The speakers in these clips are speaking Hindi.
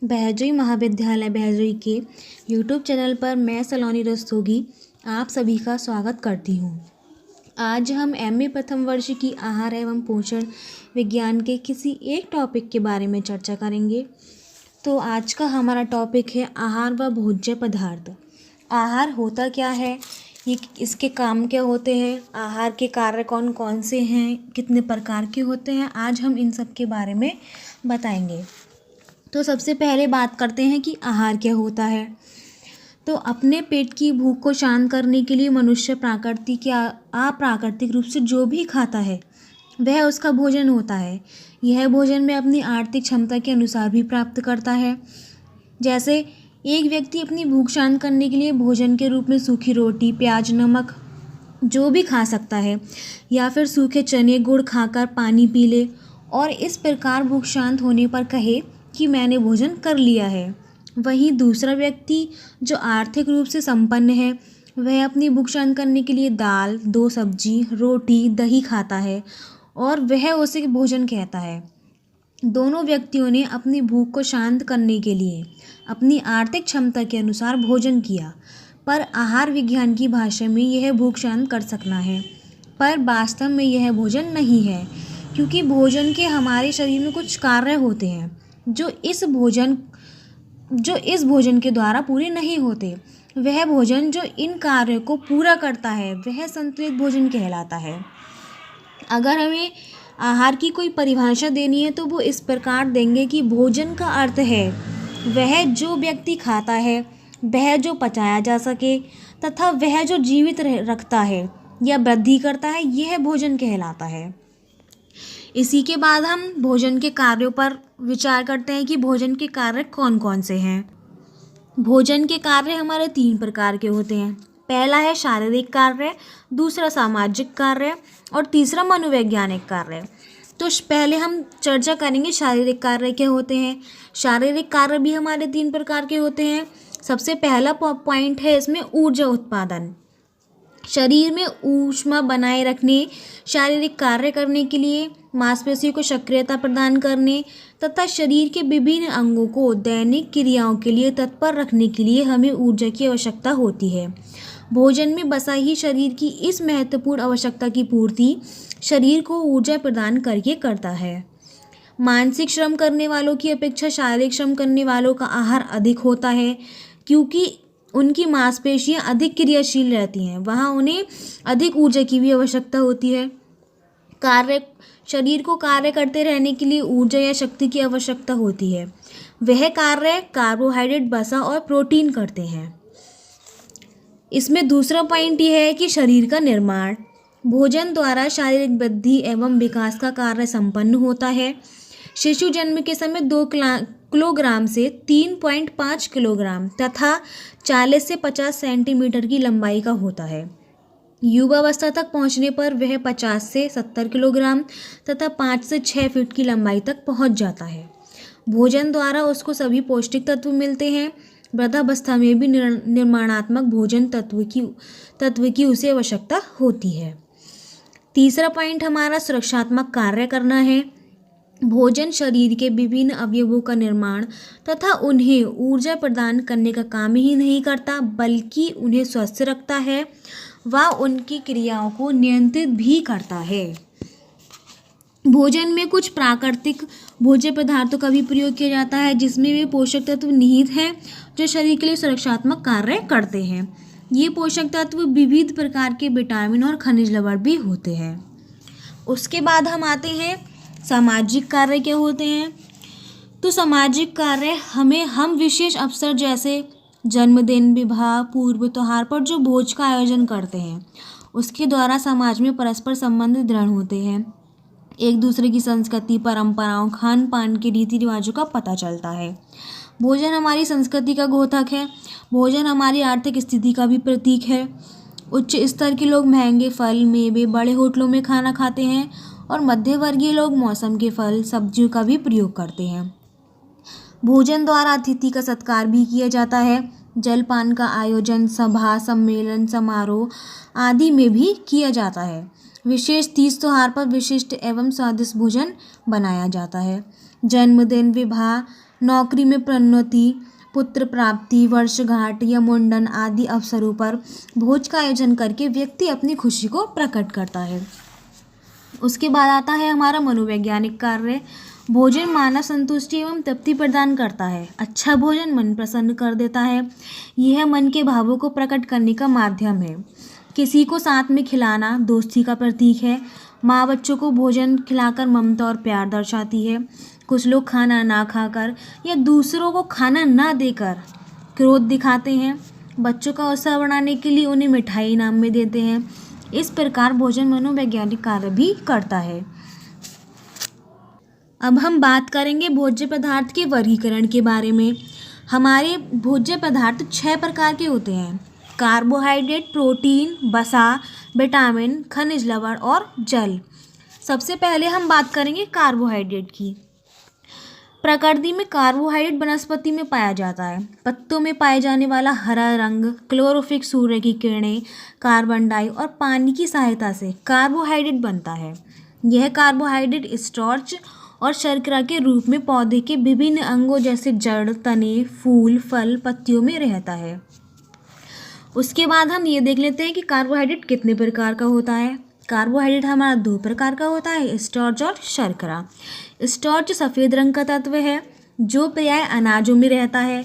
बहजोई महाविद्यालय बहजोई के यूट्यूब चैनल पर मैं सलोनी रस्तोगी आप सभी का स्वागत करती हूँ। आज हम एमए प्रथम वर्ष की आहार एवं पोषण विज्ञान के किसी एक टॉपिक के बारे में चर्चा करेंगे। तो आज का हमारा टॉपिक है आहार व भोज्य पदार्थ। आहार होता क्या है, ये इसके काम क्या होते हैं, आहार के कार्य कौन कौन से हैं, कितने प्रकार के होते हैं, आज हम इन सब के बारे में बताएंगे। तो सबसे पहले बात करते हैं कि आहार क्या होता है। तो अपने पेट की भूख को शांत करने के लिए मनुष्य प्राकृतिक या अप्राकृतिक रूप से जो भी खाता है वह उसका भोजन होता है। यह भोजन में अपनी आर्थिक क्षमता के अनुसार भी प्राप्त करता है। जैसे एक व्यक्ति अपनी भूख शांत करने के लिए भोजन के रूप में सूखी रोटी, प्याज, नमक जो भी खा सकता है, या फिर सूखे चने गुड़ खाकर पानी पी ले और इस प्रकार भूख शांत होने पर कहे कि मैंने भोजन कर लिया है। वहीं दूसरा व्यक्ति जो आर्थिक रूप से संपन्न है वह अपनी भूख शांत करने के लिए दाल, 2 सब्जी, रोटी, दही खाता है और वह उसे भोजन कहता है। दोनों व्यक्तियों ने अपनी भूख को शांत करने के लिए अपनी आर्थिक क्षमता के अनुसार भोजन किया, पर आहार विज्ञान की भाषा में यह भूख शांत कर सकना है, पर वास्तव में यह भोजन नहीं है, क्योंकि भोजन के हमारे शरीर में कुछ कार्य होते हैं जो इस भोजन के द्वारा पूरे नहीं होते। वह भोजन जो इन कार्यों को पूरा करता है वह संतुलित भोजन कहलाता है। अगर हमें आहार की कोई परिभाषा देनी है तो वो इस प्रकार देंगे कि भोजन का अर्थ है वह जो व्यक्ति खाता है, वह जो पचाया जा सके तथा वह जो जीवित रखता है या वृद्धि करता है, यह भोजन कहलाता है। इसी के बाद हम भोजन के कार्यों पर विचार करते हैं कि भोजन के कार्य कौन कौन से हैं। भोजन के कार्य हमारे 3 प्रकार के होते हैं। पहला है शारीरिक कार्य, दूसरा सामाजिक कार्य और तीसरा मनोवैज्ञानिक कार्य। तो पहले हम चर्चा करेंगे शारीरिक कार्य क्या होते हैं। शारीरिक कार्य भी हमारे 3 प्रकार के होते हैं। सबसे पहला पॉइंट है इसमें ऊर्जा उत्पादन। शरीर में ऊष्मा बनाए रखने, शारीरिक कार्य करने के लिए, मांसपेशियों को सक्रियता प्रदान करने तथा शरीर के विभिन्न अंगों को दैनिक क्रियाओं के लिए तत्पर रखने के लिए हमें ऊर्जा की आवश्यकता होती है। भोजन में बसा ही शरीर की इस महत्वपूर्ण आवश्यकता की पूर्ति शरीर को ऊर्जा प्रदान करके करता है। मानसिक श्रम करने वालों की अपेक्षा शारीरिक श्रम करने वालों का आहार अधिक होता है, क्योंकि उनकी मांसपेशियां अधिक क्रियाशील रहती हैं, वहाँ उन्हें अधिक ऊर्जा की भी आवश्यकता होती है। शरीर को कार्य करते रहने के लिए ऊर्जा या शक्ति की आवश्यकता होती है। वह कार्य कार्बोहाइड्रेट, वसा और प्रोटीन करते हैं। इसमें दूसरा पॉइंट यह है कि शरीर का निर्माण। भोजन द्वारा शारीरिक वृद्धि एवं विकास का कार्य संपन्न होता है। शिशु जन्म के समय 2 किलोग्राम से 3.5 किलोग्राम तथा 40 से 50 सेंटीमीटर की लंबाई का होता है। युवावस्था तक पहुंचने पर वह 50 से 70 किलोग्राम तथा 5 से 6 फीट की लंबाई तक पहुंच जाता है। भोजन द्वारा उसको सभी पौष्टिक तत्व मिलते हैं। वृद्धावस्था में भी निर्माणात्मक भोजन तत्व की उसे आवश्यकता होती है। तीसरा पॉइंट हमारा सुरक्षात्मक कार्य करना है। भोजन शरीर के विभिन्न अवयवों का निर्माण तथा उन्हें ऊर्जा प्रदान करने का काम ही नहीं करता, बल्कि उन्हें स्वस्थ रखता है व उनकी क्रियाओं को नियंत्रित भी करता है। भोजन में कुछ प्राकृतिक भोज्य पदार्थों का भी प्रयोग किया जाता है, जिसमें वे पोषक तत्व निहित हैं जो शरीर के लिए सुरक्षात्मक कार्य करते हैं। ये पोषक तत्व विविध प्रकार के विटामिन और खनिज लवण भी होते हैं। उसके बाद हम आते हैं सामाजिक कार्य क्या होते हैं। तो सामाजिक कार्य हम विशेष अवसर जैसे जन्मदिन, विवाह, पूर्व त्योहार पर जो भोज का आयोजन करते हैं उसके द्वारा समाज में परस्पर संबंध दृढ़ होते हैं। एक दूसरे की संस्कृति, परंपराओं, खान पान के रीति रिवाजों का पता चलता है। भोजन हमारी संस्कृति का द्योतक है। भोजन हमारी आर्थिक स्थिति का भी प्रतीक है। उच्च स्तर के लोग महंगे फल, मेवे बड़े होटलों में खाना खाते हैं और मध्यवर्गीय लोग मौसम के फल, सब्जियों का भी प्रयोग करते हैं। भोजन द्वारा अतिथि का सत्कार भी किया जाता है। जलपान का आयोजन सभा, सम्मेलन, समारोह आदि में भी किया जाता है। विशेष तीज त्योहार पर विशिष्ट एवं स्वादिष्ट भोजन बनाया जाता है। जन्मदिन, विवाह, नौकरी में प्रोन्नति, पुत्र प्राप्ति, वर्षगांठ या मुंडन आदि अवसरों पर भोज का आयोजन करके व्यक्ति अपनी खुशी को प्रकट करता है। उसके बाद आता है हमारा मनोवैज्ञानिक कार्य। भोजन मानव संतुष्टि एवं तृप्ति प्रदान करता है। अच्छा भोजन मन प्रसन्न कर देता है। यह मन के भावों को प्रकट करने का माध्यम है। किसी को साथ में खिलाना दोस्ती का प्रतीक है। माँ बच्चों को भोजन खिलाकर ममता और प्यार दर्शाती है। कुछ लोग खाना ना खाकर या दूसरों को खाना ना देकर क्रोध दिखाते हैं। बच्चों का उत्साह बढ़ाने के लिए उन्हें मिठाई इनाम में देते हैं। इस प्रकार भोजन मनोवैज्ञानिक कार्य भी करता है। अब हम बात करेंगे भोज्य पदार्थ के वर्गीकरण के बारे में। हमारे भोज्य पदार्थ 6 प्रकार के होते हैं: कार्बोहाइड्रेट, प्रोटीन, वसा, विटामिन, खनिज लवण और जल। सबसे पहले हम बात करेंगे कार्बोहाइड्रेट की। प्रकृति में कार्बोहाइड्रेट वनस्पति में पाया जाता है। पत्तों में पाए जाने वाला हरा रंग, क्लोरोफिल, सूर्य की किरणें, कार्बन डाई और पानी की सहायता से कार्बोहाइड्रेट बनता है। यह कार्बोहाइड्रेट स्टार्च और शर्करा के रूप में पौधे के विभिन्न अंगों जैसे जड़, तने, फूल, फल, पत्तियों में रहता है। उसके बाद हम ये देख लेते हैं कि कार्बोहाइड्रेट कितने प्रकार का होता है। कार्बोहाइड्रेट हमारा 2 प्रकार का होता है, स्टार्च और शर्करा। स्टार्च सफ़ेद रंग का तत्व है जो प्राय अनाजों में रहता है।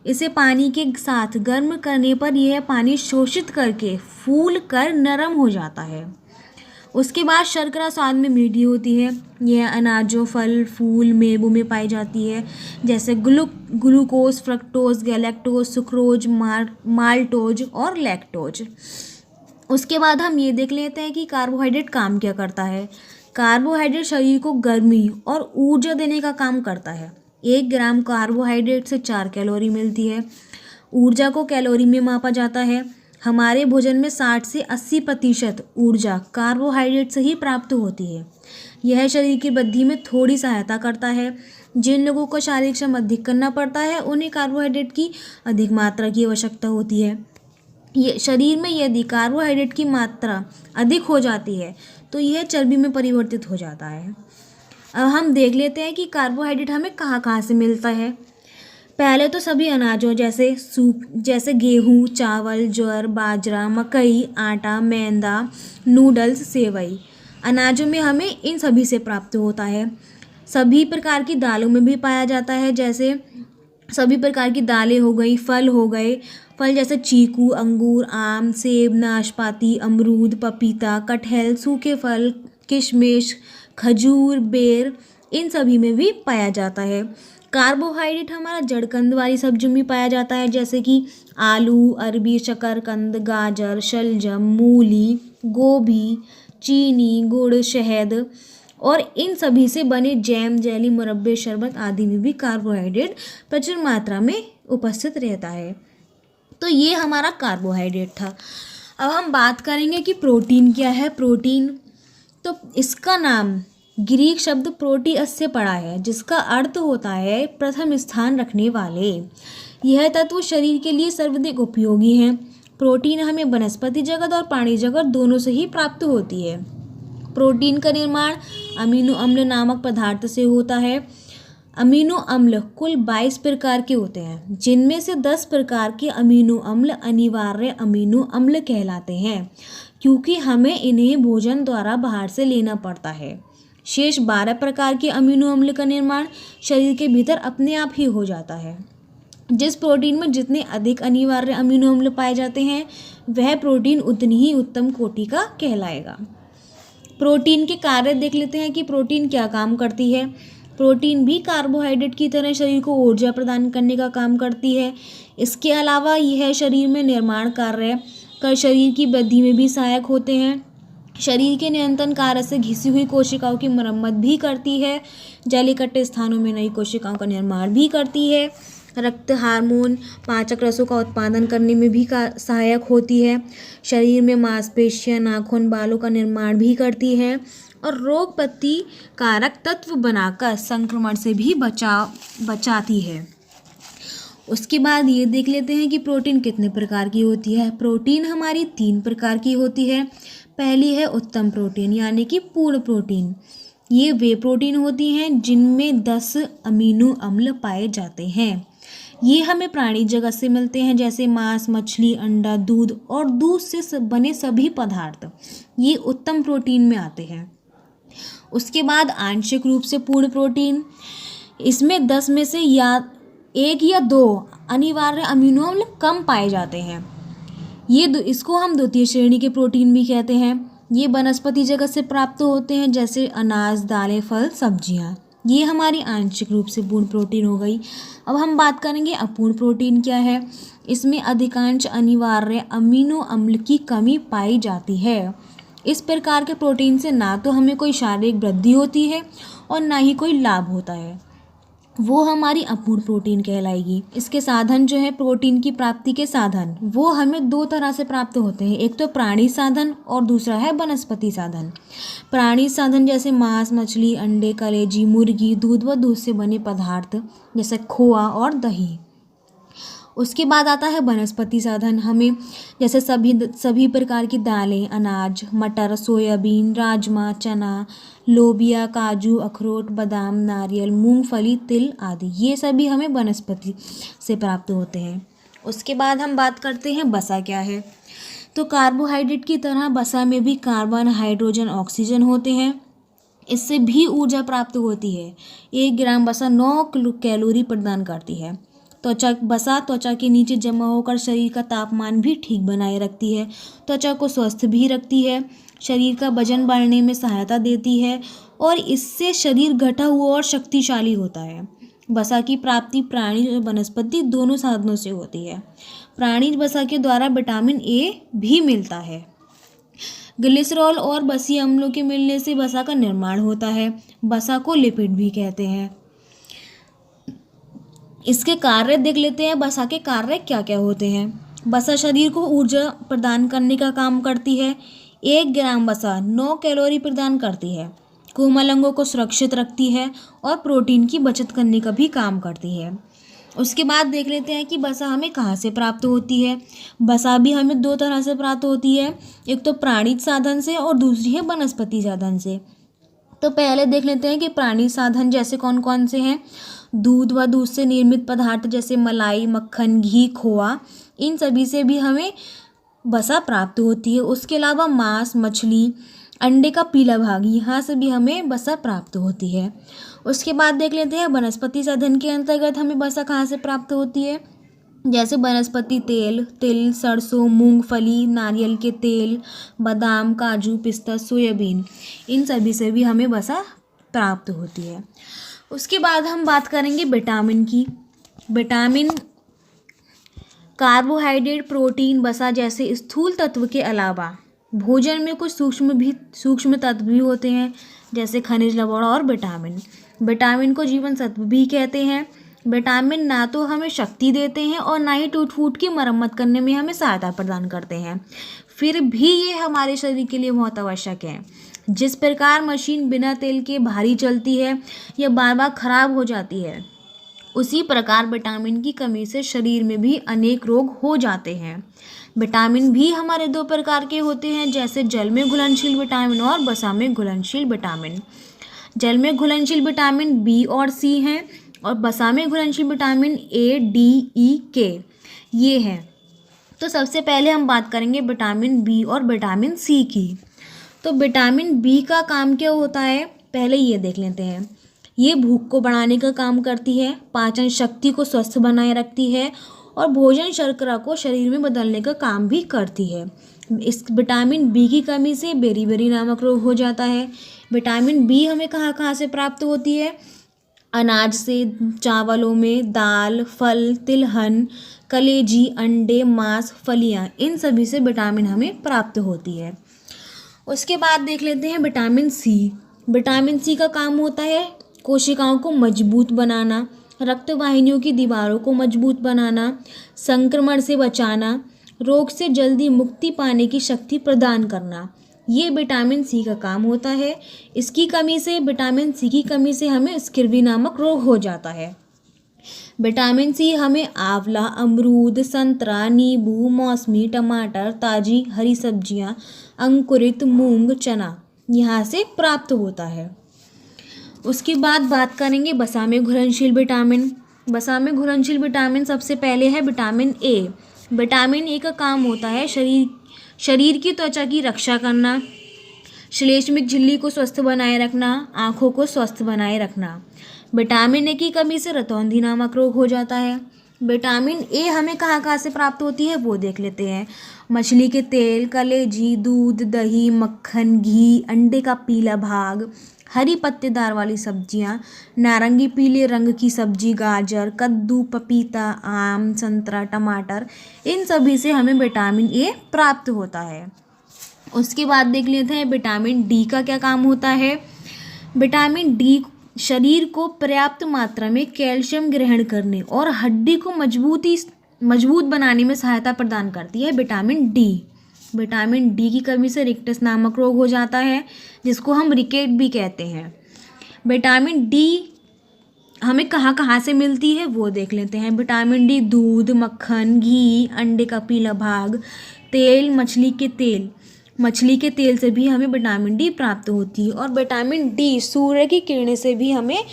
इसे पानी के साथ गर्म करने पर यह पानी शोषित करके फूल कर नरम हो जाता है। उसके बाद शर्करा स्वाद में मीठी होती है। यह अनाजों, फल, फूल, मेवों में पाई जाती है जैसे glucose, fructose, galactose, sucrose, maltose और लैक्टोज। उसके बाद हम ये देख लेते हैं कि कार्बोहाइड्रेट काम क्या करता है। कार्बोहाइड्रेट शरीर को गर्मी और ऊर्जा देने का काम करता है। 1 ग्राम कार्बोहाइड्रेट से 4 कैलोरी मिलती है। ऊर्जा को कैलोरी में मापा जाता है। हमारे भोजन में 60 से 80% ऊर्जा कार्बोहाइड्रेट से ही प्राप्त होती है। यह शरीर की वृद्धि में थोड़ी सहायता करता है। जिन लोगों को शारीरिक श्रम अधिक करना पड़ता है उन्हें कार्बोहाइड्रेट की अधिक मात्रा की आवश्यकता होती है। ये शरीर में यदि कार्बोहाइड्रेट की मात्रा अधिक हो जाती है तो यह चर्बी में परिवर्तित हो जाता है। अब हम देख लेते हैं कि कार्बोहाइड्रेट हमें कहाँ कहाँ से मिलता है। पहले तो सभी अनाजों जैसे गेहूँ, चावल, ज्वार, बाजरा, मकई, आटा, मैदा, नूडल्स, सेवई। अनाजों में हमें इन सभी से प्राप्त होता है। सभी प्रकार की दालों में भी पाया जाता है, जैसे सभी प्रकार की दालें हो गई। फल हो गए, फल जैसे चीकू, अंगूर, आम, सेब, नाशपाती, अमरूद, पपीता, कटहल, सूखे फल, किशमिश, खजूर, बेर, इन सभी में भी पाया जाता है। कार्बोहाइड्रेट हमारा जड़कंद वाली सब्जियों में पाया जाता है, जैसे कि आलू, अरबी, शकरकंद, गाजर, शलजम, मूली, गोभी, चीनी, गुड़, शहद और इन सभी से बने जैम, जेली, मुरब्बे, शरबत आदि में भी कार्बोहाइड्रेट प्रचुर मात्रा में उपस्थित रहता है। तो ये हमारा कार्बोहाइड्रेट था। अब हम बात करेंगे कि प्रोटीन क्या है। प्रोटीन, तो इसका नाम ग्रीक शब्द प्रोटीअस से पड़ा है, जिसका अर्थ होता है प्रथम स्थान रखने वाले। यह तत्व शरीर के लिए सर्वाधिक उपयोगी हैं। प्रोटीन हमें वनस्पति जगत और प्राणी जगत दोनों से ही प्राप्त होती है। प्रोटीन का निर्माण अमीनो अम्ल नामक पदार्थ से होता है। अमीनो अम्ल कुल 22 प्रकार के होते हैं, जिनमें से 10 प्रकार के अमीनो अम्ल अनिवार्य अमीनो अम्ल कहलाते हैं, क्योंकि हमें इन्हें भोजन द्वारा बाहर से लेना पड़ता है। शेष 12 प्रकार के अमीनो अम्ल का निर्माण शरीर के भीतर अपने आप ही हो जाता है। जिस प्रोटीन में जितने अधिक अनिवार्य अमीनो अम्ल पाए जाते हैं वह प्रोटीन उतनी ही उत्तम कोटि का कहलाएगा। प्रोटीन के कार्य देख लेते हैं कि प्रोटीन क्या काम करती है। प्रोटीन भी कार्बोहाइड्रेट की तरह शरीर को ऊर्जा प्रदान करने का काम करती है। इसके अलावा यह शरीर में निर्माण कार्य कर शरीर की वृद्धि में भी सहायक होते हैं। शरीर के नियंत्रण कार्य से घिसी हुई कोशिकाओं की मरम्मत भी करती है। जल इकट्ठे स्थानों में नई कोशिकाओं का निर्माण भी करती है। रक्त, हार्मोन, पाचक रसों का उत्पादन करने में भी सहायक होती है। शरीर में मांसपेशियां, नाखून, बालों का निर्माण भी करती है और रोग प्रतिकारक तत्व बनाकर संक्रमण से भी बचाती है। उसके बाद ये देख लेते हैं कि प्रोटीन कितने प्रकार की होती है। प्रोटीन हमारी 3 प्रकार की होती है। पहली है उत्तम प्रोटीन यानी कि पूर्ण प्रोटीन। ये वे प्रोटीन होती हैं जिनमें 10 अमीनो अम्ल पाए जाते हैं। ये हमें प्राणी जगत से मिलते हैं, जैसे मांस, मछली, अंडा, दूध और दूध से बने सभी पदार्थ ये उत्तम प्रोटीन में आते हैं। उसके बाद आंशिक रूप से पूर्ण प्रोटीन, इसमें 10 में से या 1 या 2 अनिवार्य अमीनो अम्ल कम पाए जाते हैं। इसको हम द्वितीय श्रेणी के प्रोटीन भी कहते हैं। ये वनस्पति जगत से प्राप्त होते हैं, जैसे अनाज, दालें, फल, सब्जियां। ये हमारी आंशिक रूप से पूर्ण प्रोटीन हो गई। अब हम बात करेंगे अपूर्ण प्रोटीन क्या है। इसमें अधिकांश अनिवार्य अमीनो अम्ल की कमी पाई जाती है। इस प्रकार के प्रोटीन से ना तो हमें कोई शारीरिक वृद्धि होती है और ना ही कोई लाभ होता है, वो हमारी अपूर्ण प्रोटीन कहलाएगी। इसके साधन जो है, प्रोटीन की प्राप्ति के साधन, वो हमें 2 तरह से प्राप्त होते हैं। एक तो प्राणी साधन और दूसरा है वनस्पति साधन। प्राणी साधन जैसे मांस, मछली, अंडे, कलेजी, मुर्गी, दूध व दूध से बने पदार्थ जैसे खोआ और दही। उसके बाद आता है वनस्पति साधन। हमें जैसे सभी प्रकार की दालें, अनाज, मटर, सोयाबीन, राजमा, चना, लोबिया, काजू, अखरोट, बादाम, नारियल, मूंगफली, तिल आदि, ये सभी हमें वनस्पति से प्राप्त होते हैं। उसके बाद हम बात करते हैं वसा क्या है। तो कार्बोहाइड्रेट की तरह वसा में भी कार्बन, हाइड्रोजन, ऑक्सीजन होते हैं। इससे भी ऊर्जा प्राप्त होती है। 1 ग्राम वसा 9 कैलोरी प्रदान करती है। वसा त्वचा के नीचे जमा होकर शरीर का तापमान भी ठीक बनाए रखती है, त्वचा को स्वस्थ भी रखती है, शरीर का वजन बढ़ने में सहायता देती है और इससे शरीर गठा हुआ और शक्तिशाली होता है। वसा की प्राप्ति प्राणी और वनस्पति दोनों साधनों से होती है। प्राणी वसा के द्वारा विटामिन ए भी मिलता है। ग्लिसरॉल और वसीय अम्लों के मिलने से वसा का निर्माण होता है। वसा को लिपिड भी कहते हैं। इसके कार्य देख लेते हैं। वसा के कार्य क्या क्या होते हैं। वसा शरीर को ऊर्जा प्रदान करने का काम करती है। 1 ग्राम वसा 9 कैलोरी प्रदान करती है, कोमल अंगों को सुरक्षित रखती है और प्रोटीन की बचत करने का भी काम करती है। उसके बाद देख लेते हैं कि वसा हमें कहाँ से प्राप्त होती है। वसा भी हमें 2 तरह से प्राप्त होती है, एक तो प्राणिज साधन से और दूसरी है वनस्पति साधन से। तो पहले देख लेते हैं कि प्राणिज साधन जैसे कौन कौन से हैं। दूध व दूध से निर्मित पदार्थ जैसे मलाई, मक्खन, घी, खोआ, इन सभी से भी हमें वसा प्राप्त होती है। उसके अलावा मांस, मछली, अंडे का पीला भाग, यहाँ से भी हमें वसा प्राप्त होती है। उसके बाद देख लेते हैं वनस्पति साधन के अंतर्गत हमें वसा कहाँ से प्राप्त होती है। जैसे वनस्पति तेल, तिल, सरसों, मूंगफली, नारियल के तेल, बादाम, काजू, पिस्ता, सोयाबीन, इन सभी से भी हमें वसा प्राप्त होती है। उसके बाद हम बात करेंगे विटामिन की। विटामिन कार्बोहाइड्रेट, प्रोटीन, वसा जैसे स्थूल तत्व के अलावा भोजन में कुछ सूक्ष्म तत्व भी होते हैं, जैसे खनिज, लवण और विटामिन। विटामिन को जीवन सत्व भी कहते हैं। विटामिन ना तो हमें शक्ति देते हैं और ना ही टूट फूट की मरम्मत करने में हमें सहायता प्रदान करते हैं, फिर भी ये हमारे शरीर के लिए बहुत आवश्यक है। जिस प्रकार मशीन बिना तेल के भारी चलती है या बार बार खराब हो जाती है, उसी प्रकार विटामिन की कमी से शरीर में भी अनेक रोग हो जाते हैं। विटामिन भी हमारे 2 प्रकार के होते हैं, जैसे जल में घुलनशील विटामिन और वसा में घुलनशील विटामिन। जल में घुलनशील विटामिन बी और सी हैं और वसा में घुलनशील विटामिन ए, डी, ई, के ये हैं। तो सबसे पहले हम बात करेंगे विटामिन बी और विटामिन सी की। तो विटामिन बी का काम क्या होता है, पहले ये देख लेते हैं। ये भूख को बढ़ाने का काम करती है, पाचन शक्ति को स्वस्थ बनाए रखती है और भोजन शर्करा को शरीर में बदलने का काम भी करती है। इस विटामिन बी की कमी से बेरीबेरी नामक रोग हो जाता है। विटामिन बी हमें कहाँ कहाँ से प्राप्त होती है। अनाज से, चावलों में, दाल, फल, तिलहन, कलेजी, अंडे, मांस, फलियाँ, इन सभी से विटामिन हमें प्राप्त होती है। उसके बाद देख लेते हैं विटामिन सी। विटामिन सी का काम होता है कोशिकाओं को मजबूत बनाना, रक्त वाहिनियों की दीवारों को मजबूत बनाना, संक्रमण से बचाना, रोग से जल्दी मुक्ति पाने की शक्ति प्रदान करना, ये विटामिन सी का काम होता है। विटामिन सी की कमी से हमें स्किर्वी नामक रोग हो जाता है। विटामिन सी हमें आंवला, अमरूद, संतरा, नींबू, मौसमी, टमाटर, ताजी हरी सब्जियां, अंकुरित मूंग, चना, यहाँ से प्राप्त होता है। उसके बाद बात करेंगे वसा में घुलनशील विटामिन। वसा में घुलनशील विटामिन सबसे पहले है विटामिन ए। विटामिन ए का काम होता है शरीर की त्वचा की रक्षा करना, श्लेष्मिक झिल्ली को स्वस्थ बनाए रखना, आँखों को स्वस्थ बनाए रखना। विटामिन ए की कमी से रतौंधी नामक रोग हो जाता है। विटामिन ए हमें कहाँ कहाँ से प्राप्त होती है वो देख लेते हैं। मछली के तेल, कलेजी, दूध, दही, मक्खन, घी, अंडे का पीला भाग, हरी पत्तेदार वाली सब्जियां, नारंगी पीले रंग की सब्जी, गाजर, कद्दू, पपीता, आम, संतरा, टमाटर, इन सभी से हमें विटामिन ए प्राप्त होता है। उसके बाद देख लेते हैं विटामिन डी का क्या काम होता है। विटामिन डी शरीर को पर्याप्त मात्रा में कैल्शियम ग्रहण करने और हड्डी को मजबूत बनाने में सहायता प्रदान करती है। विटामिन डी की कमी से रिकेट्स नामक रोग हो जाता है, जिसको हम रिकेट भी कहते हैं। विटामिन डी हमें कहाँ कहाँ से मिलती है वो देख लेते हैं। विटामिन डी दूध, मक्खन, घी, अंडे का पीला भाग, तेल, मछली के तेल से भी हमें विटामिन डी प्राप्त होती है। और विटामिन डी सूर्य की किरणें से भी हमें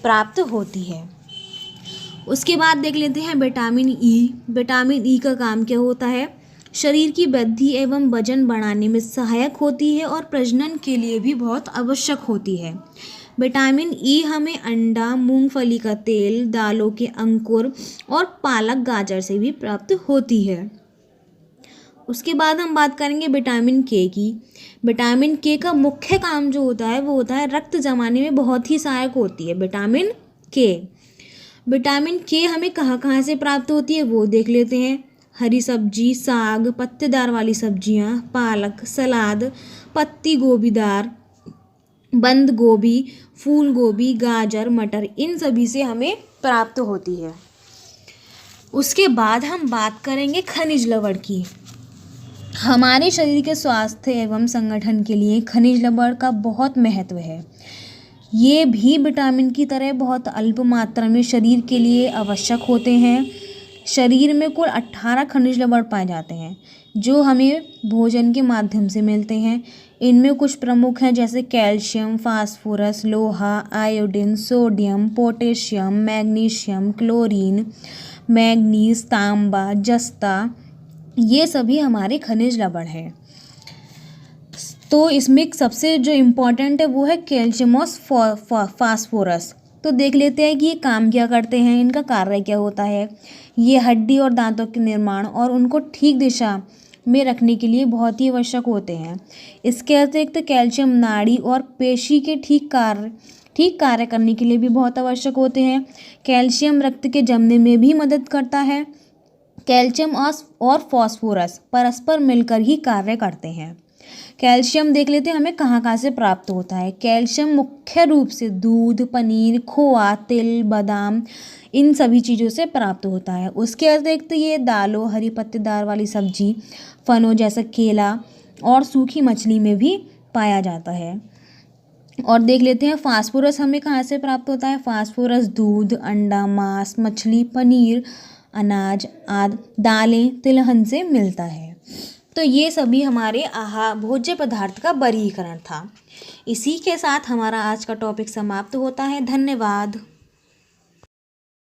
प्राप्त होती है। उसके बाद देख लेते हैं विटामिन ई। विटामिन ई का काम क्या होता है। शरीर की वृद्धि एवं वजन बढ़ाने में सहायक होती है और प्रजनन के लिए भी बहुत आवश्यक होती है। विटामिन ई हमें अंडा, मूंगफली का तेल, दालों के अंकुर और पालक, गाजर से भी प्राप्त होती है। उसके बाद हम बात करेंगे विटामिन के की। विटामिन के का मुख्य काम जो होता है वो होता है रक्त जमाने में बहुत ही सहायक होती है विटामिन के हमें कहाँ कहाँ से प्राप्त होती है वो देख लेते हैं। हरी सब्जी, साग, पत्तेदार वाली सब्जियां, पालक, सलाद, पत्ती गोबीदार, बंद गोभी, फूल गोभी, गाजर, मटर, इन सभी से हमें प्राप्त होती है। उसके बाद हम बात करेंगे खनिज लवण की। हमारे शरीर के स्वास्थ्य एवं संगठन के लिए खनिज लवण का बहुत महत्व है। ये भी विटामिन की तरह बहुत अल्प मात्रा में शरीर के लिए आवश्यक होते हैं। शरीर में कुल 18 खनिज लवण पाए जाते हैं जो हमें भोजन के माध्यम से मिलते हैं। इनमें कुछ प्रमुख हैं जैसे कैल्शियम, फास्फोरस, लोहा, iodine, sodium, potassium, magnesium, chlorine, manganese, तांबा, जस्ता, ये सभी हमारे खनिज लवण हैं। तो इसमें सबसे जो इम्पोर्टेंट है वो है कैल्शियम और फास्फोरस। तो देख लेते हैं कि ये काम क्या करते हैं, इनका कार्य क्या होता है। ये हड्डी और दांतों के निर्माण और उनको ठीक दिशा में रखने के लिए बहुत ही आवश्यक होते हैं। इसके अतिरिक्त कैल्शियम नाड़ी और पेशी के ठीक कार्य करने के लिए भी बहुत आवश्यक होते हैं। कैल्शियम रक्त के जमने में भी मदद करता है। कैल्शियम और फास्फोरस परस्पर मिलकर ही कार्य करते हैं। कैल्शियम देख लेते हैं हमें कहाँ कहाँ से प्राप्त होता है। कैल्शियम मुख्य रूप से दूध, पनीर, खोआ, तिल, बादाम, इन सभी चीज़ों से प्राप्त होता है। उसके अतिरिक्त ये दालों, हरी पत्तेदार वाली सब्जी, फलों जैसा केला और सूखी मछली में भी पाया जाता है। और देख लेते हैं फास्फोरस हमें कहाँ से प्राप्त होता है। फास्फोरस दूध, अंडा, मांस, मछली, पनीर, अनाज आदि, दालें, तिलहन से मिलता है। तो ये सभी हमारे भोज्य पदार्थ का वर्गीकरण था। इसी के साथ हमारा आज का टॉपिक समाप्त होता है। धन्यवाद।